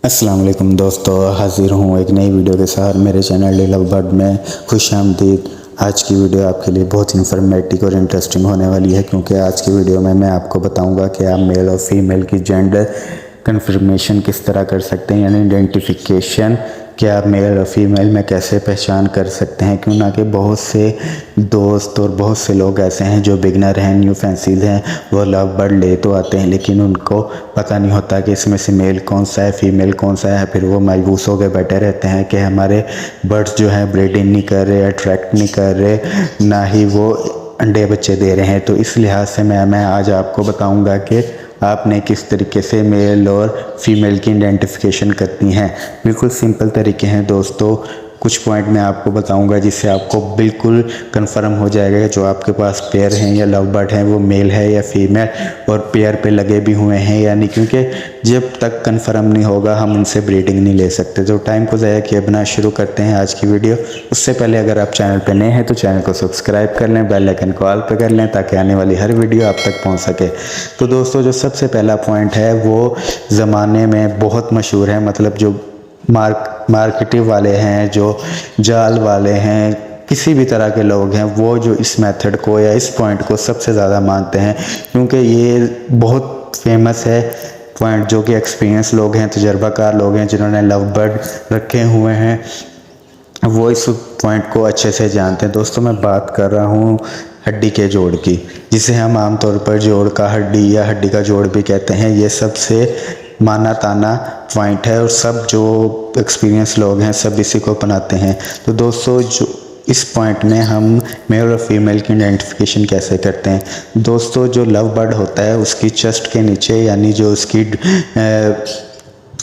अस्सलाम वालेकुम दोस्तों, हाज़िर हूँ एक नई वीडियो के साथ मेरे चैनल लव बर्ड में। खुश आमदीद। आज की वीडियो आपके लिए बहुत इन्फॉर्मेटिव और इंटरेस्टिंग होने वाली है, क्योंकि आज की वीडियो में मैं आपको बताऊंगा कि आप मेल और फीमेल की जेंडर कन्फर्मेशन किस तरह कर सकते हैं, यानी आइडेंटिफिकेशन कि आप मेल और फीमेल में कैसे पहचान कर सकते हैं। क्यों ना कि बहुत से दोस्त और बहुत से लोग ऐसे हैं जो बिगनर हैं, न्यू फैंसीज हैं, वो लव बर्ड ले तो आते हैं लेकिन उनको पता नहीं होता कि इसमें से मेल कौन सा है, फीमेल कौन सा है। फिर वो मायूस हो के बैठे रहते हैं कि हमारे बर्ड्स जो है ब्रीडिंग नहीं कर रहे, अट्रैक्ट नहीं कर रहे, ना ही वो अंडे बच्चे दे रहे हैं। तो इस लिहाज से मैं आज आपको बताऊंगा कि आपने किस तरीके से मेल और फीमेल की आइडेंटिफिकेशन करनी है। बिल्कुल सिंपल तरीके हैं दोस्तों। कुछ पॉइंट मैं आपको बताऊंगा जिससे आपको बिल्कुल कंफर्म हो जाएगा कि जो आपके पास पेयर हैं या लव बर्ड हैं वो मेल है या फीमेल, और पेयर पे लगे भी हुए हैं यानी, क्योंकि जब तक कंफर्म नहीं होगा हम उनसे ब्रीडिंग नहीं ले सकते। तो टाइम को ज़ाया किए बिना शुरू करते हैं आज की वीडियो। उससे पहले अगर आप चैनल पर नए हैं तो चैनल को सब्सक्राइब कर लें, बेल आइकन को ऑल पे कर लें ताकि आने वाली हर वीडियो आप तक पहुँच सके। तो दोस्तों, जो सबसे पहला पॉइंट है वो ज़माने में बहुत मशहूर है, मतलब जो मार्केटिव वाले हैं, जो जाल वाले हैं, किसी भी तरह के लोग हैं, वो जो इस मेथड को या इस पॉइंट को सबसे ज़्यादा मानते हैं, क्योंकि ये बहुत फेमस है पॉइंट। जो कि एक्सपीरियंस लोग हैं, तजर्बाकार लोग हैं, जिन्होंने लव बर्ड रखे हुए हैं, वो इस पॉइंट को अच्छे से जानते हैं। दोस्तों, मैं बात कर रहा हूँ हड्डी के जोड़ की, जिसे हम आमतौर पर जोड़ का हड्डी या हड्डी का जोड़ भी कहते हैं। ये सबसे माना ताना पॉइंट है और सब जो एक्सपीरियंस लोग हैं सब इसी को अपनाते हैं। तो दोस्तों, जो इस पॉइंट में हम मेल और फीमेल की आइडेंटिफिकेशन कैसे करते हैं। दोस्तों, जो लव बर्ड होता है उसकी चेस्ट के नीचे, यानी जो उसकी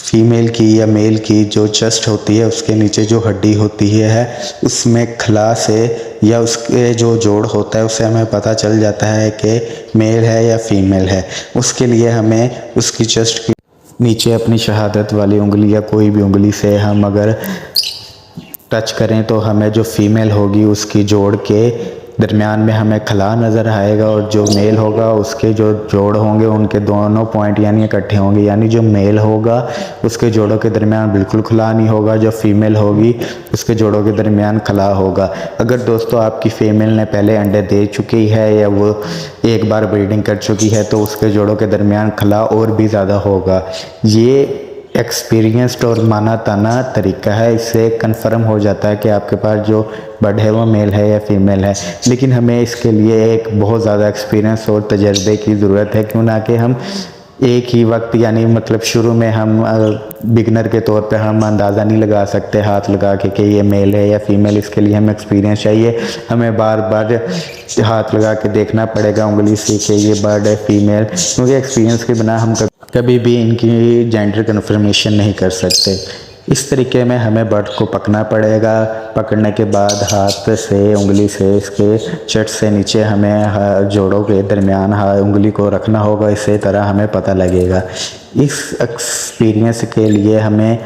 फीमेल की या मेल की जो चेस्ट होती है उसके नीचे जो हड्डी होती है उसमें खला से या उसके जो जोड़ होता है उससे हमें पता चल जाता है कि मेल है या फीमेल है। उसके लिए हमें उसकी चेस्ट की नीचे अपनी शहादत वाली उंगली या कोई भी उंगली से हम अगर टच करें तो हमें जो फीमेल होगी उसकी जोड़ के दरमियान में हमें खला नज़र आएगा, और जो मेल होगा उसके जो जोड़ होंगे उनके दोनों पॉइंट यानी इकट्ठे होंगे। यानी जो मेल होगा उसके जोड़ों के दरमियान बिल्कुल खला नहीं होगा, जो फीमेल होगी उसके जोड़ों के दरमियान खला होगा। अगर दोस्तों आपकी फीमेल ने पहले अंडे दे चुकी है या वो एक बार ब्रीडिंग कर चुकी है तो उसके जोड़ों के दरमियान खला और भी ज़्यादा होगा। ये एक्सपीरियंस्ड और माना ताना तरीका है, इससे कंफर्म हो जाता है कि आपके पास जो बर्ड है वो मेल है या फीमेल है। लेकिन हमें इसके लिए एक बहुत ज़्यादा एक्सपीरियंस और तजर्बे की ज़रूरत है, क्यों ना कि हम एक ही वक्त यानी मतलब शुरू में हम बिगनर के तौर पे हम अंदाज़ा नहीं लगा सकते हाथ लगा के कि ये मेल है या फीमेल। इसके लिए हमें एक्सपीरियंस चाहिए, हमें बार बार हाथ लगा के देखना पड़ेगा उंगली से कि ये बर्ड है फीमेल, क्योंकि एक्सपीरियंस के बिना हम कभी भी इनकी जेंडर कन्फर्मेशन नहीं कर सकते। इस तरीके में हमें बर्ड को पकड़ना पड़ेगा। पकड़ने के बाद हाथ से उंगली से इसके चट से नीचे हमें जोड़ों के दरमियान उंगली को रखना होगा, इसी तरह हमें पता लगेगा। इस एक्सपीरियंस के लिए हमें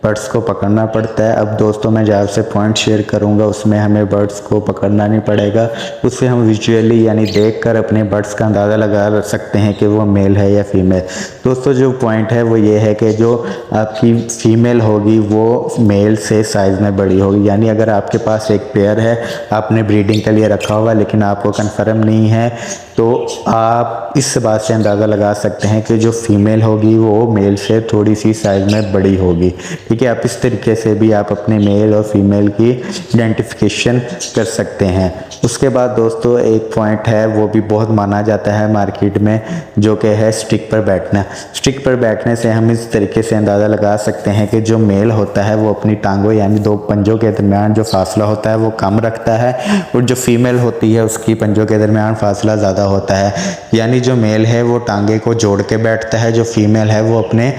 बर्ड्स को पकड़ना पड़ता है। अब दोस्तों, मैं जो आपसे पॉइंट शेयर करूंगा उसमें हमें बर्ड्स को पकड़ना नहीं पड़ेगा, उससे हम विजुअली यानी देखकर अपने बर्ड्स का अंदाज़ा लगा सकते हैं कि वो मेल है या फीमेल। दोस्तों, जो पॉइंट है वो ये है कि जो आपकी फीमेल होगी वो मेल से साइज़ में बड़ी होगी। यानी अगर आपके पास एक पेयर है, आपने ब्रीडिंग के लिए रखा हुआ लेकिन आपको कन्फर्म नहीं है, तो आप इस बात से अंदाज़ा लगा सकते हैं कि जो फीमेल होगी वो मेल से थोड़ी सी साइज़ में बड़ी होगी। ठीक है, आप इस तरीके से भी आप अपने मेल और फीमेल की आइडेंटिफिकेशन कर सकते हैं। उसके बाद दोस्तों, एक पॉइंट है वो भी बहुत माना जाता है मार्केट में, जो कि है स्टिक पर बैठना। स्टिक पर बैठने से हम इस तरीके से अंदाज़ा लगा सकते हैं कि जो मेल होता है वो अपनी टांगों यानी दो पंजों के दरमियान जो फासला होता है वो कम रखता है, और जो फीमेल होती है उसकी पंजों के दरमियान फासला ज़्यादा होता है। यानी जो मेल है वो टांगे को जोड़ के बैठता है, जो फीमेल है वो अपने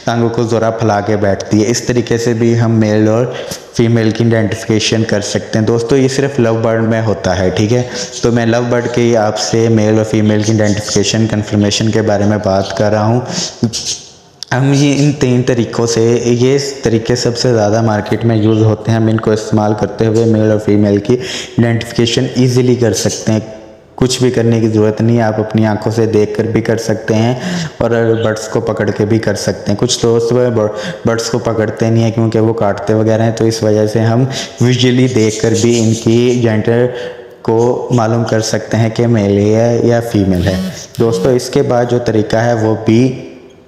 टांगों को ज़रा फैला के बैठती है। इस तरीके से भी हम मेल और फीमेल की आइडेंटिफिकेशन कर सकते हैं। दोस्तों, ये सिर्फ लव बर्ड में होता है, ठीक है। तो मैं लव बर्ड के आपसे मेल और फीमेल की आइडेंटिफिकेशन कन्फर्मेशन के बारे में बात कर रहा हूँ। हम ये इन 3 तरीक़ों से, ये तरीके सबसे ज़्यादा मार्केट में यूज़ होते हैं। हम इनको इस्तेमाल करते हुए मेल और फीमेल की आइडेंटिफिकेशन ईज़िली कर सकते हैं। कुछ भी करने की ज़रूरत नहीं है, आप अपनी आंखों से देख कर भी कर सकते हैं और बर्ड्स को पकड़ के भी कर सकते हैं। कुछ दोस्त बर्ड्स को पकड़ते नहीं है क्योंकि वो काटते वगैरह हैं, तो इस वजह से हम विजुअली देख कर भी इनकी जेंडर को मालूम कर सकते हैं कि मेल है या फीमेल है। दोस्तों इसके बाद जो तरीका है वो भी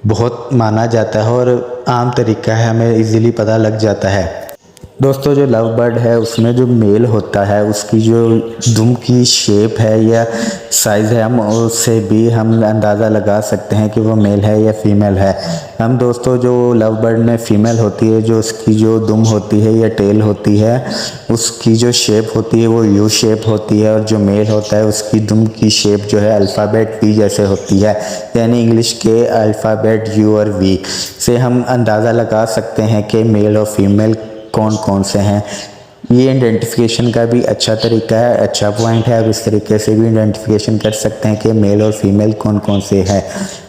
बहुत माना जाता है और आम तरीका है, हमें इजीली पता लग जाता है। दोस्तों जो लव बर्ड है उसमें जो मेल होता है उसकी जो दुम की शेप है या साइज़ है, हम उससे भी हम अंदाज़ा लगा सकते हैं कि वो मेल है या फीमेल है। हम दोस्तों जो लव बर्ड में फ़ीमेल होती है, जो उसकी जो दुम होती है या टेल होती है, उसकी जो शेप होती है वो यू शेप होती है, और जो मेल होता है उसकी दुम की शेप जो है अल्फ़ाबेट वी जैसे होती है, यानी इंग्लिश के अल्फ़ाबेट यू और वी से हम अंदाज़ा लगा सकते हैं कि मेल और फीमेल कौन कौन से हैं। ये आइडेंटिफिकेशन का भी अच्छा तरीका है, अच्छा पॉइंट है। आप इस तरीके से भी आइडेंटिफिकेशन कर सकते हैं कि मेल और फीमेल कौन कौन से हैं।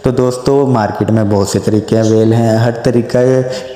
तो दोस्तों मार्केट में बहुत से तरीके अवेल हैं, हर तरीका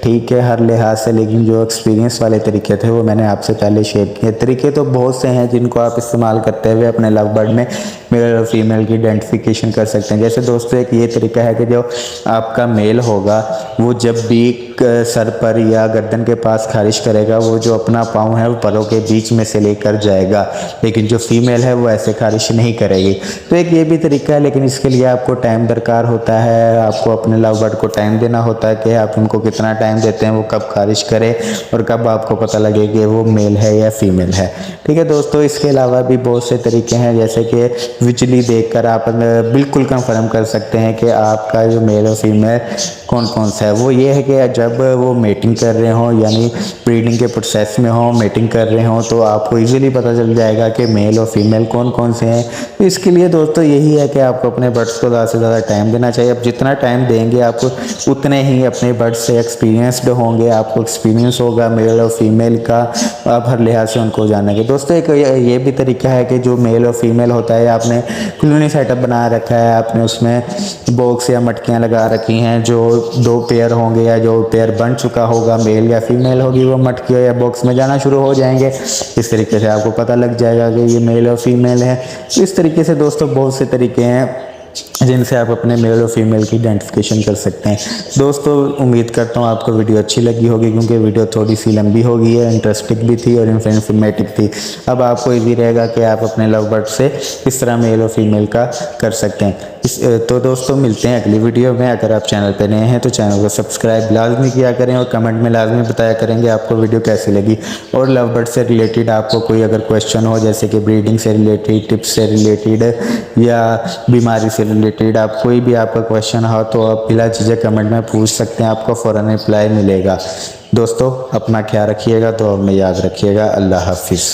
ठीक है हर लिहाज से, लेकिन जो एक्सपीरियंस वाले तरीके थे वो मैंने आपसे पहले शेयर किए। तरीके तो बहुत से हैं जिनको आप इस्तेमाल करते हुए अपने लव बर्ड में मेल और फीमेल की आइडेंटिफिकेशन कर सकते हैं। जैसे दोस्तों एक ये तरीका है कि जो आपका मेल होगा वो जब भी सर पर या गर्दन के पास खारिश करेगा, वो जो अपना पाँव है वो परों के बीच में से लेकर जाएगा, लेकिन जो फीमेल है वो ऐसे खारिश नहीं करेगी। तो एक ये भी तरीका है, लेकिन इसके लिए आपको टाइम दरकार होता है, आपको अपने लव बर्ड को टाइम देना होता है कि आप उनको कितना टाइम देते हैं, वो कब खारिश करे और कब आपको पता लगे कि वो मेल है या फीमेल है। ठीक है दोस्तों, इसके अलावा भी बहुत से तरीके हैं, जैसे कि विजुअली देखकर आप बिल्कुल कंफर्म कर सकते हैं कि आपका जो मेल और फीमेल कौन कौन सा है। वो ये है कि जब वो मेटिंग कर रहे हों, यानी ब्रीडिंग के प्रोसेस में हो, मेटिंग कर रहे हों, तो आपको इजीली पता चल जाएगा कि मेल और फीमेल कौन कौन से हैं। तो इसके लिए दोस्तों यही है कि आपको अपने बर्ड्स को ज़्यादा से ज़्यादा टाइम देना चाहिए। आप जितना टाइम देंगे आपको उतने ही अपने बर्ड्स से एक्सपीरियंसड होंगे, आपको एक्सपीरियंस होगा मेल और फीमेल का, आप हर लिहाज से उनको जानेंगे। दोस्तों एक ये भी तरीका है कि जो मेल और फीमेल होता है, आपने कॉलोनी सेटअप बना रखा है, आपने उसमें बॉक्स या मटकियाँ लगा रखी हैं, जो 2 पेयर होंगे या जो पेयर बन चुका होगा, मेल या फीमेल होगी, वो मटकियों या बॉक्स में जाना शुरू हो जाएंगे। इस तरीके से आपको पता लग जाएगा कि ये मेल और फीमेल है। तो इस तरीके से दोस्तों बहुत से तरीके हैं जिनसे आप अपने मेल और फीमेल की आइडेंटिफिकेशन कर सकते हैं। दोस्तों उम्मीद करता हूँ आपको वीडियो अच्छी लगी होगी, क्योंकि वीडियो थोड़ी सी लंबी हो गई है, इंटरेस्टिंग भी थी और इन्फॉर्मेटिव थी। अब आपको इजी रहेगा कि आप अपने लव बर्ड से किस तरह मेल और फीमेल का कर सकते हैं। तो दोस्तों मिलते हैं अगली वीडियो में। अगर आप चैनल पर नए हैं तो चैनल को सब्सक्राइब लाजमी किया करें और कमेंट में लाजमी बताया करेंगे आपको वीडियो कैसी लगी। और लव बर्ड से रिलेटेड आपको कोई अगर क्वेश्चन हो, जैसे कि ब्रीडिंग से रिलेटेड, टिप्स से रिलेटेड या बीमारी से रिलेटेड, आप कोई भी आपका क्वेश्चन हो तो आप बिला झिझक कमेंट में पूछ सकते हैं, आपको फ़ौरन रिप्लाई मिलेगा। दोस्तों अपना ख्याल रखिएगा, तो हमें याद रखिएगा। अल्लाह हाफिज़।